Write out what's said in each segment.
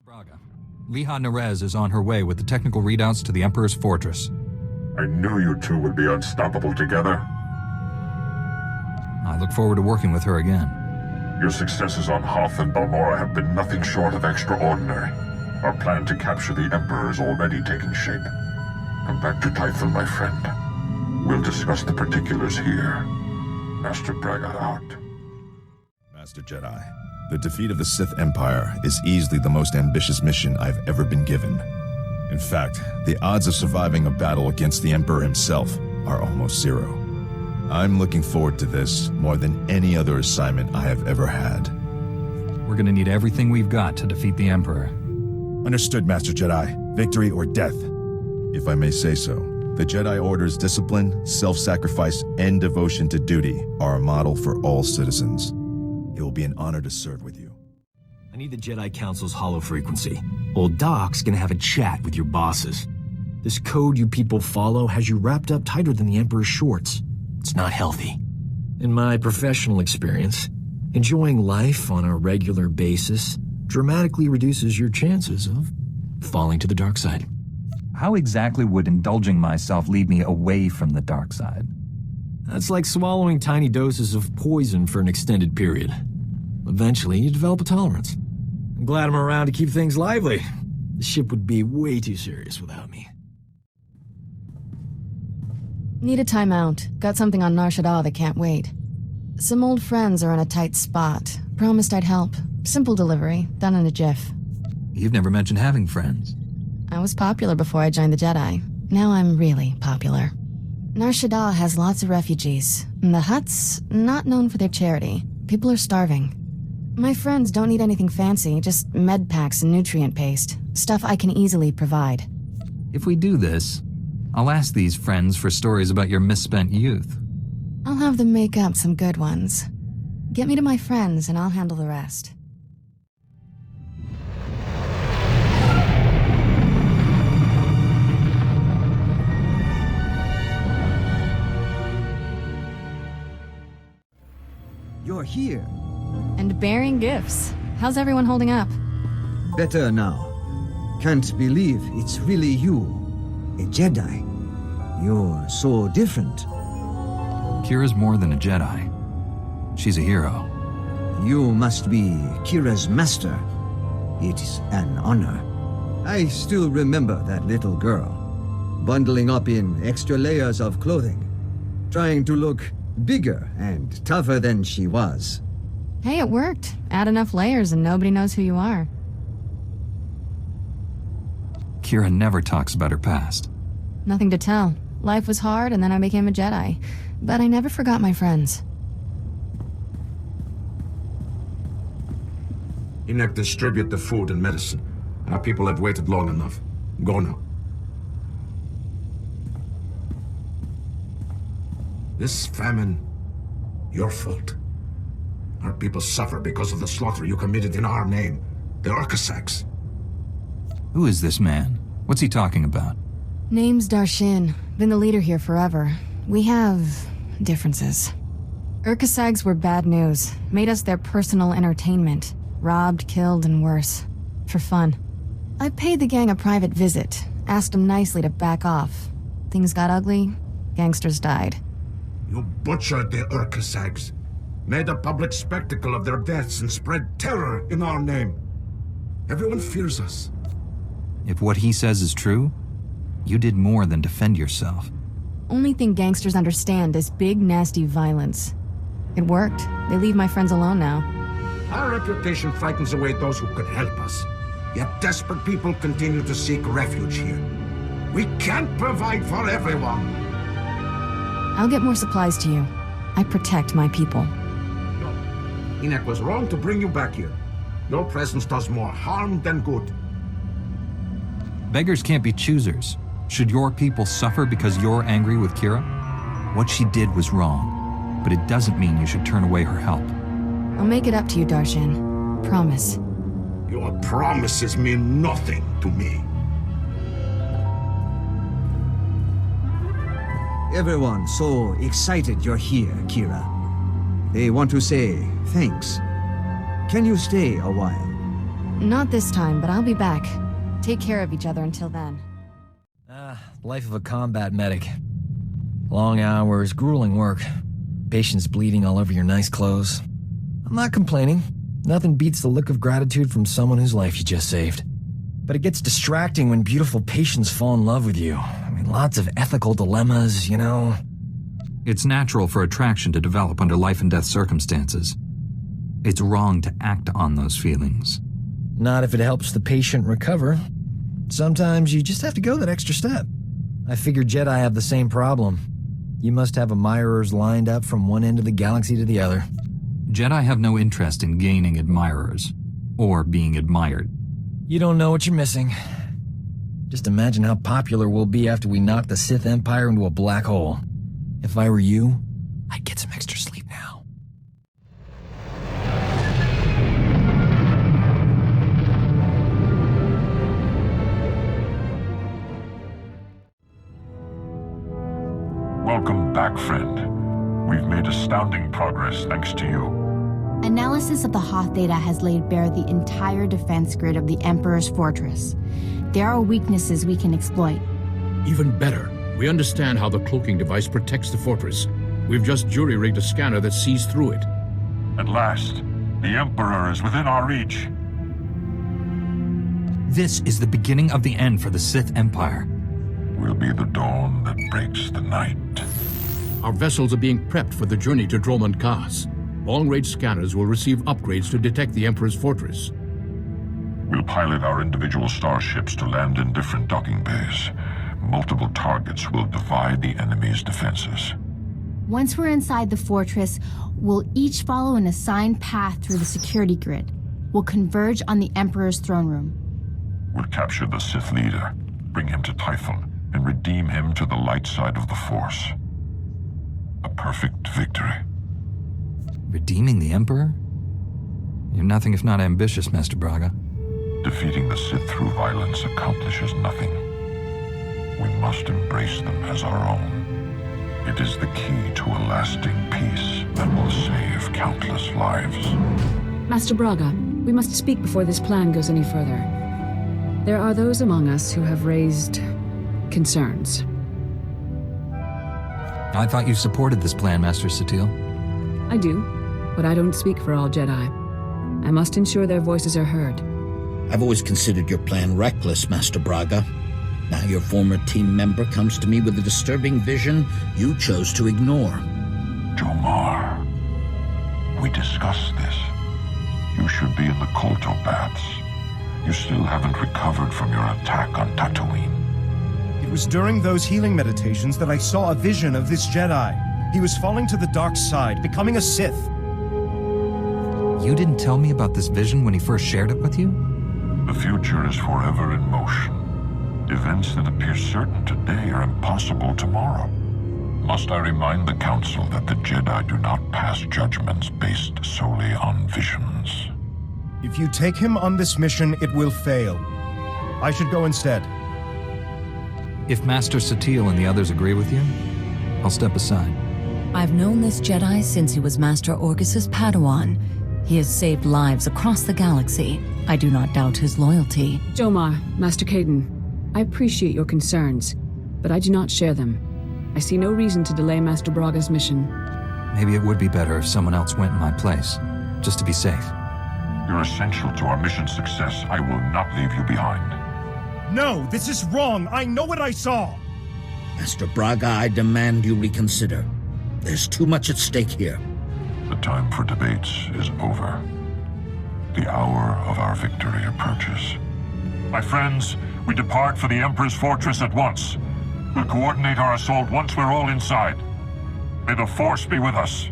Braga. Liha Nerez is on her way with the technical readouts to the Emperor's fortress. I knew you two would be unstoppable together. I look forward to working with her again. Your successes on Hoth and Balmora have been nothing short of extraordinary. Our plan to capture the Emperor is already taking shape. Come back to Typhon, my friend. We'll discuss the particulars here. Master Braga out. Master Jedi, the defeat of the Sith Empire is easily the most ambitious mission I've ever been given. In fact, the odds of surviving a battle against the Emperor himself are almost zero. I'm looking forward to this more than any other assignment I have ever had. We're gonna need everything we've got to defeat the Emperor. Understood, Master Jedi. Victory or death. If I may say so, the Jedi Order's discipline, self-sacrifice, and devotion to duty are a model for all citizens. It will be an honor to serve with you. I need the Jedi Council's hollow frequency. Old Doc's gonna have a chat with your bosses. This code you people follow has you wrapped up tighter than the Emperor's shorts. It's not healthy. In my professional experience, enjoying life on a regular basis dramatically reduces your chances of falling to the dark side. How exactly would indulging myself lead me away from the dark side? That's like swallowing tiny doses of poison for an extended period. Eventually, you develop a tolerance. I'm glad I'm around to keep things lively. The ship would be way too serious without me. Need a timeout. Got something on Nar Shaddaa that can't wait. Some old friends are in a tight spot. Promised I'd help. Simple delivery, done in a jiff. You've never mentioned having friends. I was popular before I joined the Jedi. Now I'm really popular. Nar Shaddaa has lots of refugees. And the huts, not known for their charity. People are starving. My friends don't need anything fancy, just med packs and nutrient paste. Stuff I can easily provide. If we do this, I'll ask these friends for stories about your misspent youth. I'll have them make up some good ones. Get me to my friends and I'll handle the rest. You're here. And bearing gifts. How's everyone holding up? Better now. Can't believe it's really you. A Jedi. You're so different. Kira's more than a Jedi. She's a hero. You must be Kira's master. It's an honor. I still remember that little girl, bundling up in extra layers of clothing, trying to look bigger and tougher than she was. Hey, it worked. Add enough layers and nobody knows who you are. Kira never talks about her past. Nothing to tell. Life was hard and then I became a Jedi. But I never forgot my friends. Enoch, distribute the food and medicine. Our people have waited long enough. Go now. This famine, your fault. Our people suffer because of the slaughter you committed in our name. The Urkasags. Who is this man? What's he talking about? Name's Darshin. Been the leader here forever. We have differences. Urkasags were bad news. Made us their personal entertainment. Robbed, killed, and worse. For fun. I paid the gang a private visit. Asked them nicely to back off. Things got ugly. Gangsters died. You butchered the Urkasags. Made a public spectacle of their deaths and spread terror in our name. Everyone fears us. If what he says is true, you did more than defend yourself. Only thing gangsters understand is big, nasty violence. It worked. They leave my friends alone now. Our reputation frightens away those who could help us. Yet desperate people continue to seek refuge here. We can't provide for everyone. I'll get more supplies to you. I protect my people. No. Enoch was wrong to bring you back here. Your presence does more harm than good. Beggars can't be choosers. Should your people suffer because you're angry with Kira? What she did was wrong, but it doesn't mean you should turn away her help. I'll make it up to you, Darshin. Promise. Your promises mean nothing to me. Everyone so excited you're here, Kira. They want to say thanks. Can you stay a while? Not this time, but I'll be back. Take care of each other until then. Life of a combat medic. Long hours, grueling work. Patients bleeding all over your nice clothes. I'm not complaining. Nothing beats the look of gratitude from someone whose life you just saved. But it gets distracting when beautiful patients fall in love with you. I mean, lots of ethical dilemmas, you know. It's natural for attraction to develop under life and death circumstances. It's wrong to act on those feelings. Not if it helps the patient recover. Sometimes you just have to go that extra step. I figure Jedi have the same problem. You must have admirers lined up from one end of the galaxy to the other. Jedi have no interest in gaining admirers, or being admired. You don't know what you're missing. Just imagine how popular we'll be after we knock the Sith Empire into a black hole. If I were you, I'd get some extra sleep now. Welcome back, friend. We've made astounding progress thanks to you. Analysis of the Hoth data has laid bare the entire defense grid of the Emperor's fortress. There are weaknesses we can exploit. Even better, we understand how the cloaking device protects the fortress. We've just jury-rigged a scanner that sees through it. At last, the Emperor is within our reach. This is the beginning of the end for the Sith Empire. Will be the dawn that breaks the night. Our vessels are being prepped for the journey to Dromund Kaas. Long-range scanners will receive upgrades to detect the Emperor's fortress. We'll pilot our individual starships to land in different docking bays. Multiple targets will divide the enemy's defenses. Once we're inside the fortress, we'll each follow an assigned path through the security grid. We'll converge on the Emperor's throne room. We'll capture the Sith leader, bring him to Typhon, and redeem him to the light side of the Force. A perfect victory. Redeeming the Emperor? You're nothing if not ambitious, Master Braga. Defeating the Sith through violence accomplishes nothing. We must embrace them as our own. It is the key to a lasting peace that will save countless lives. Master Braga, we must speak before this plan goes any further. There are those among us who have raised concerns. I thought you supported this plan, Master Satele. I do, but I don't speak for all Jedi. I must ensure their voices are heard. I've always considered your plan reckless, Master Braga. Now your former team member comes to me with a disturbing vision you chose to ignore. Jomar, we discussed this. You should be in the Kolto baths. You still haven't recovered from your attack on Tatooine. It was during those healing meditations that I saw a vision of this Jedi. He was falling to the dark side, becoming a Sith. You didn't tell me about this vision when he first shared it with you? The future is forever in motion. Events that appear certain today are impossible tomorrow. Must I remind the Council that the Jedi do not pass judgments based solely on visions? If you take him on this mission, it will fail. I should go instead. If Master Satele and the others agree with you, I'll step aside. I've known this Jedi since he was Master Orgus's Padawan. He has saved lives across the galaxy. I do not doubt his loyalty. Jomar, Master Caden, I appreciate your concerns, but I do not share them. I see no reason to delay Master Braga's mission. Maybe it would be better if someone else went in my place, just to be safe. You're essential to our mission's success. I will not leave you behind. No, this is wrong. I know what I saw. Master Braga, I demand you reconsider. There's too much at stake here. The time for debates is over. The hour of our victory approaches. My friends, we depart for the Emperor's fortress at once. We'll coordinate our assault once we're all inside. May the Force be with us.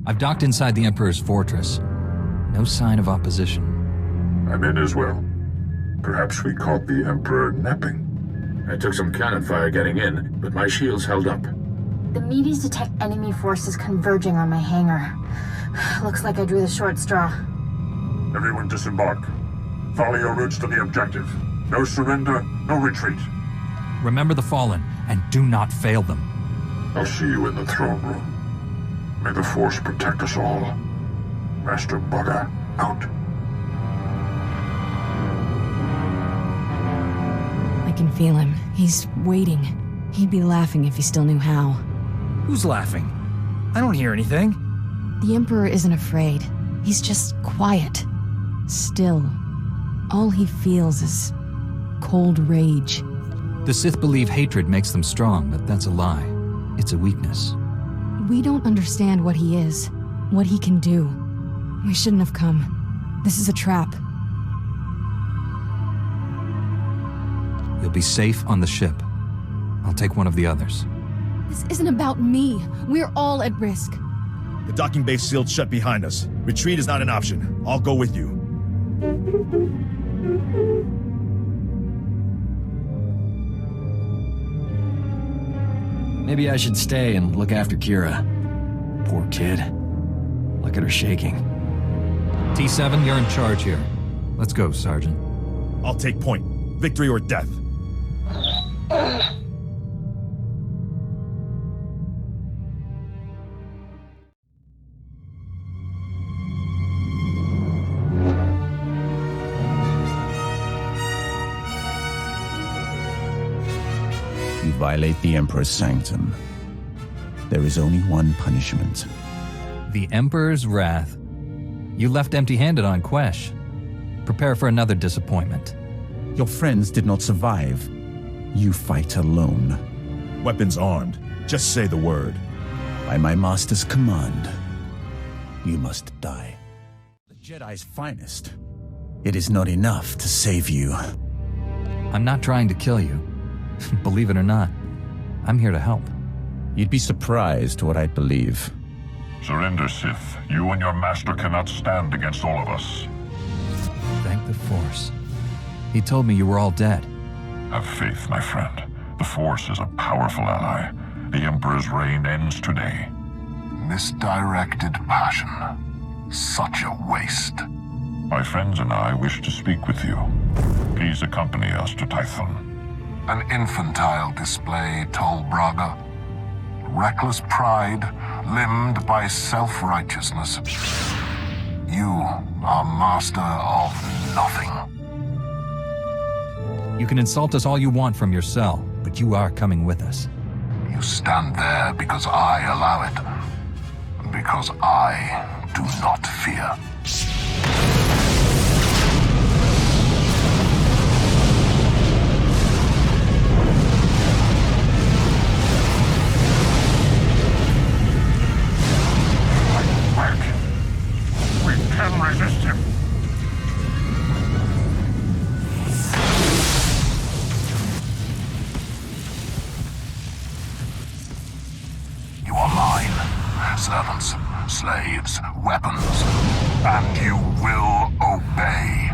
I've docked inside the Emperor's fortress. No sign of opposition. I'm in as well. Perhaps we caught the Emperor napping. I took some cannon fire getting in, but my shields held up. The Medes detect enemy forces converging on my hangar. Looks like I drew the short straw. Everyone disembark. Follow your routes to the objective. No surrender, no retreat. Remember the fallen, and do not fail them. I'll see you in the throne room. May the Force protect us all. Master Braga, out. I can feel him. He's waiting. He'd be laughing if he still knew how. Who's laughing? I don't hear anything. The Emperor isn't afraid. He's just quiet. Still. All he feels is cold rage. The Sith believe hatred makes them strong, but that's a lie. It's a weakness. We don't understand what he is, what he can do. We shouldn't have come. This is a trap. You'll be safe on the ship. I'll take one of the others. This isn't about me. We're all at risk. The docking bay's sealed shut behind us. Retreat is not an option. I'll go with you. Maybe I should stay and look after Kira. Poor kid. Look at her shaking. T7, you're in charge here. Let's go, Sergeant. I'll take point. Victory or death. You violate the Emperor's sanctum. There is only one punishment. The Emperor's wrath. You left empty-handed on Quesh. Prepare for another disappointment. Your friends did not survive. You fight alone. Weapons armed. Just say the word. By my master's command, you must die. The Jedi's finest. It is not enough to save you. I'm not trying to kill you. Believe it or not, I'm here to help. You'd be surprised what I'd believe. Surrender, Sith. You and your master cannot stand against all of us. Thank the Force. He told me you were all dead. Have faith, my friend. The Force is a powerful ally. The Emperor's reign ends today. Misdirected passion. Such a waste. My friends and I wish to speak with you. Please accompany us to Tython. An infantile display, Tol Braga. Reckless pride, limbed by self-righteousness. You are master of nothing. You can insult us all you want from your cell, but you are coming with us. You stand there because I allow it. Because I do not fear. We can resist him. You are mine. Servants, slaves, weapons. And you will obey.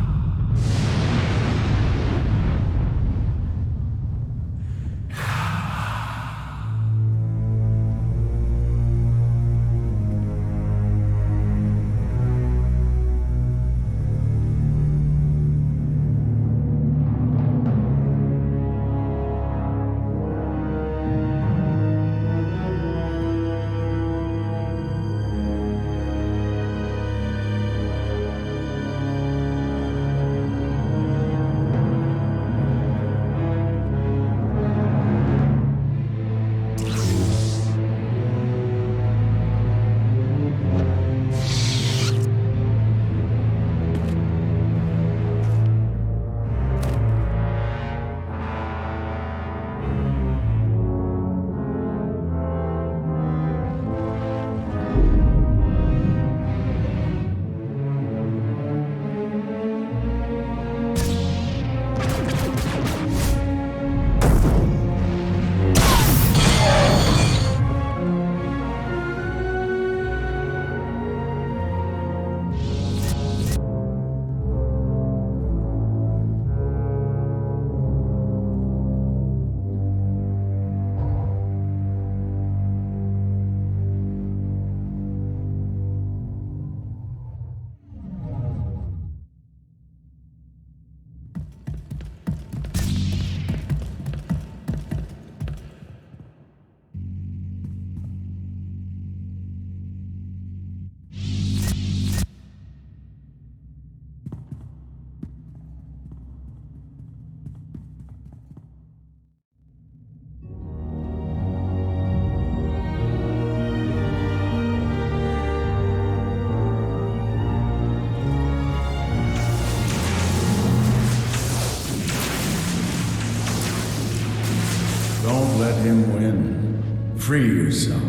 Free yourself.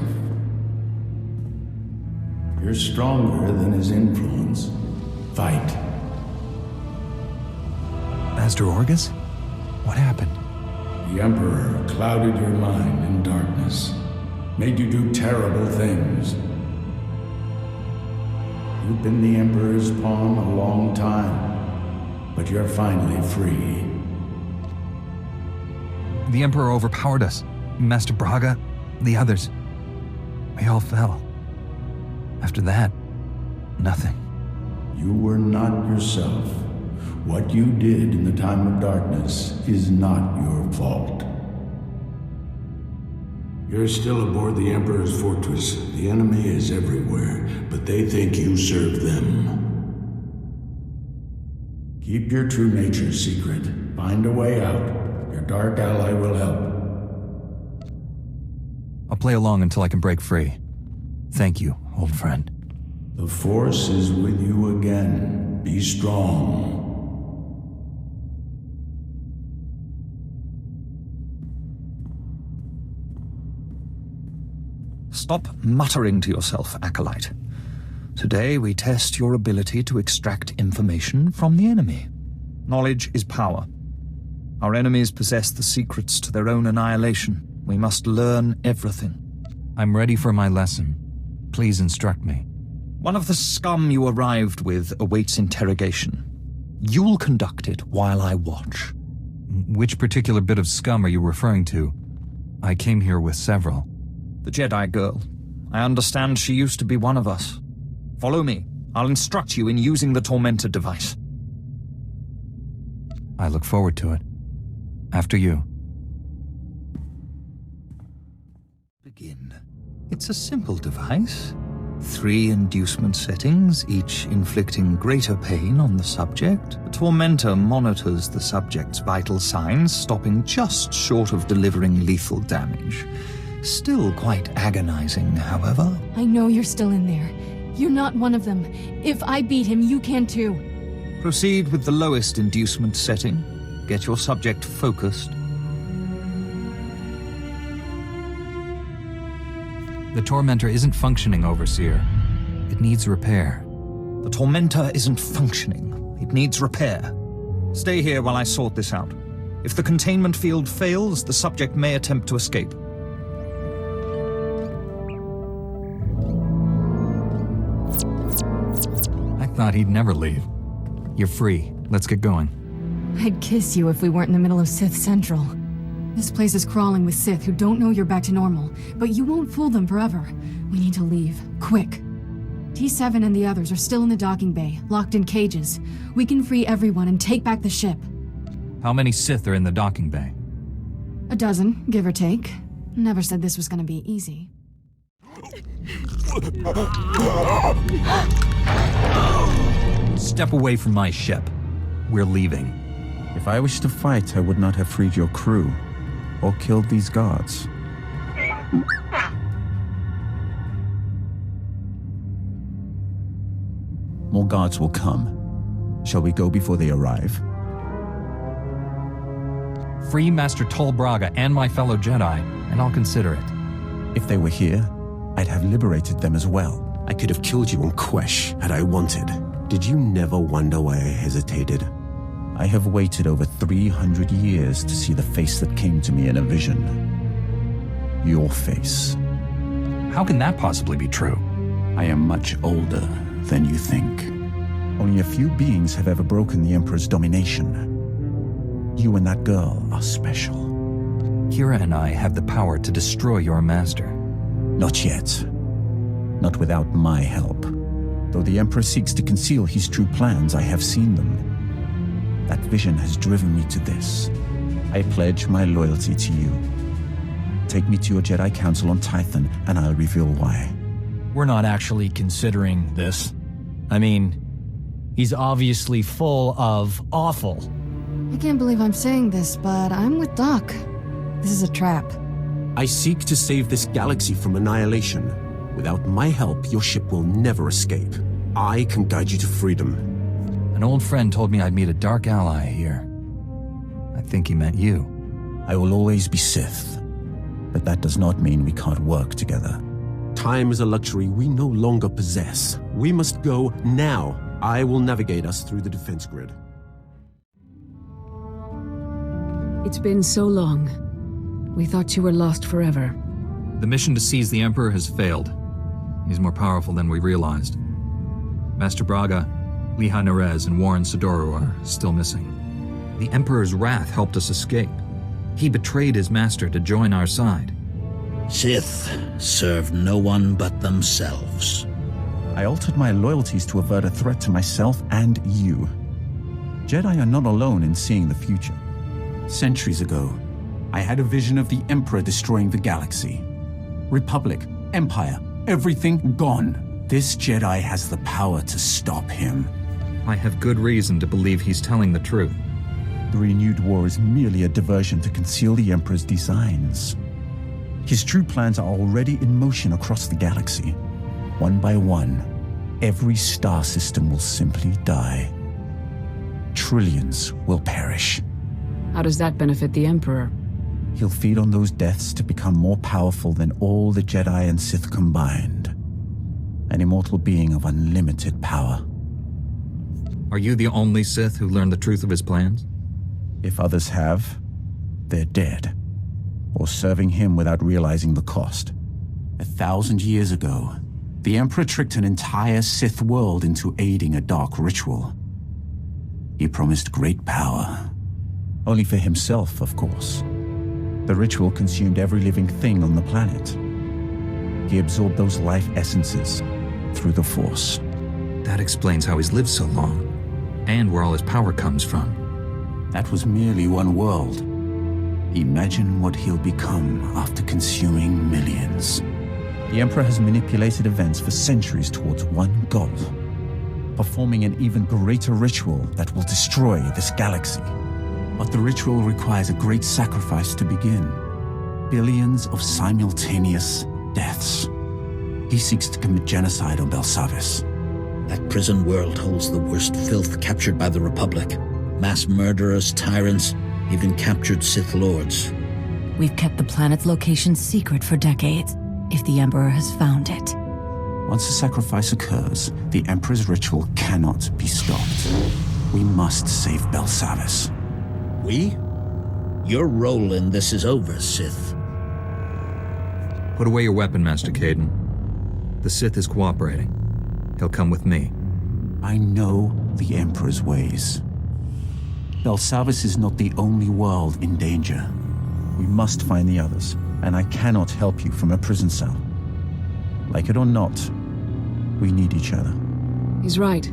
You're stronger than his influence. Fight. Master Orgus? What happened? The Emperor clouded your mind in darkness, made you do terrible things. You've been the Emperor's pawn a long time, but you're finally free. The Emperor overpowered us. Master Braga, the others. We all fell. After that, nothing. You were not yourself. What you did in the time of darkness is not your fault. You're still aboard the Emperor's fortress. The enemy is everywhere, but they think you serve them. Keep your true nature secret. Find a way out. Your dark ally will help. I'll play along until I can break free. Thank you, old friend. The Force is with you again. Be strong. Stop muttering to yourself, Acolyte. Today we test your ability to extract information from the enemy. Knowledge is power. Our enemies possess the secrets to their own annihilation. We must learn everything. I'm ready for my lesson. Please instruct me. One of the scum you arrived with awaits interrogation. You'll conduct it while I watch. Which particular bit of scum are you referring to? I came here with several. The Jedi girl. I understand she used to be one of us. Follow me. I'll instruct you in using the Tormentor device. I look forward to it. After you. Begin. It's a simple device. 3 inducement settings, each inflicting greater pain on the subject. The Tormentor monitors the subject's vital signs, stopping just short of delivering lethal damage. Still quite agonizing, however. I know you're still in there. You're not one of them. If I beat him, you can too. Proceed with the lowest inducement setting. Get your subject focused. The Tormentor isn't functioning, Overseer. It needs repair. The Tormentor isn't functioning. It needs repair. Stay here while I sort this out. If the containment field fails, the subject may attempt to escape. I thought he'd never leave. You're free. Let's get going. I'd kiss you if we weren't in the middle of Sith Central. This place is crawling with Sith who don't know you're back to normal, but you won't fool them forever. We need to leave. Quick. T7 and the others are still in the docking bay, locked in cages. We can free everyone and take back the ship. How many Sith are in the docking bay? A dozen, give or take. Never said this was gonna be easy. Step away from my ship. We're leaving. If I wished to fight, I would not have freed your crew, or killed these guards. More guards will come. Shall we go before they arrive? Free Master Tol Braga and my fellow Jedi, and I'll consider it. If they were here, I'd have liberated them as well. I could have killed you on Quesh had I wanted. Did you never wonder why I hesitated? I have waited over 300 years to see the face that came to me in a vision. Your face. How can that possibly be true? I am much older than you think. Only a few beings have ever broken the Emperor's domination. You and that girl are special. Kira and I have the power to destroy your master. Not yet. Not without my help. Though the Emperor seeks to conceal his true plans, I have seen them. That vision has driven me to this. I pledge my loyalty to you. Take me to your Jedi Council on Tython, and I'll reveal why. We're not actually considering this. I mean, he's obviously full of awful. I can't believe I'm saying this, but I'm with Doc. This is a trap. I seek to save this galaxy from annihilation. Without my help, your ship will never escape. I can guide you to freedom. An old friend told me I'd meet a dark ally here. I think he meant you. I will always be Sith, But that does not mean we can't work together. Time is a luxury we no longer possess. We must go now. I will navigate us through the defense grid. It's been so long. We thought you were lost forever. The mission to seize the Emperor has failed. He's more powerful than we realized. Master Braga, Liha Nerez, and Warren Sodoru are still missing. The Emperor's wrath helped us escape. He betrayed his master to join our side. Sith serve no one but themselves. I altered my loyalties to avert a threat to myself and you. Jedi are not alone in seeing the future. Centuries ago, I had a vision of the Emperor destroying the galaxy. Republic, Empire, everything gone. This Jedi has the power to stop him. I have good reason to believe he's telling the truth. The renewed war is merely a diversion to conceal the Emperor's designs. His true plans are already in motion across the galaxy. One by one, every star system will simply die. Trillions will perish. How does that benefit the Emperor? He'll feed on those deaths to become more powerful than all the Jedi and Sith combined. An immortal being of unlimited power. Are you the only Sith who learned the truth of his plans? If others have, they're dead. Or serving him without realizing the cost. 1,000 years ago, the Emperor tricked an entire Sith world into aiding a dark ritual. He promised great power. Only for himself, of course. The ritual consumed every living thing on the planet. He absorbed those life essences through the Force. That explains how he's lived so long, and where all his power comes from. That was merely one world. Imagine what he'll become after consuming millions. The Emperor has manipulated events for centuries towards one goal. Performing an even greater ritual that will destroy this galaxy. But the ritual requires a great sacrifice to begin. Billions of simultaneous deaths. He seeks to commit genocide on Belsavis. That prison world holds the worst filth captured by the Republic. Mass murderers, tyrants, even captured Sith Lords. We've kept the planet's location secret for decades, if the Emperor has found it. Once a sacrifice occurs, the Emperor's ritual cannot be stopped. We must save Belsavis. We? Your role in this is over, Sith. Put away your weapon, Master Caden. The Sith is cooperating. He'll come with me. I know the Emperor's ways. Belsavis is not the only world in danger. We must find the others, and I cannot help you from a prison cell. Like it or not, we need each other. He's right.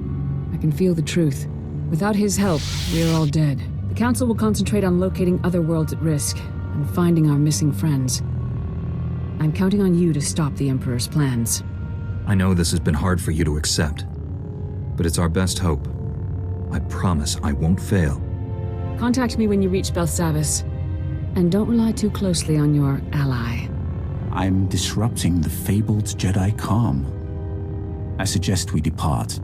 I can feel the truth. Without his help, we are all dead. The Council will concentrate on locating other worlds at risk and finding our missing friends. I'm counting on you to stop the Emperor's plans. I know this has been hard for you to accept, but it's our best hope. I promise I won't fail. Contact me when you reach Belsavis, and don't rely too closely on your ally. I'm disrupting the fabled Jedi calm. I suggest we depart.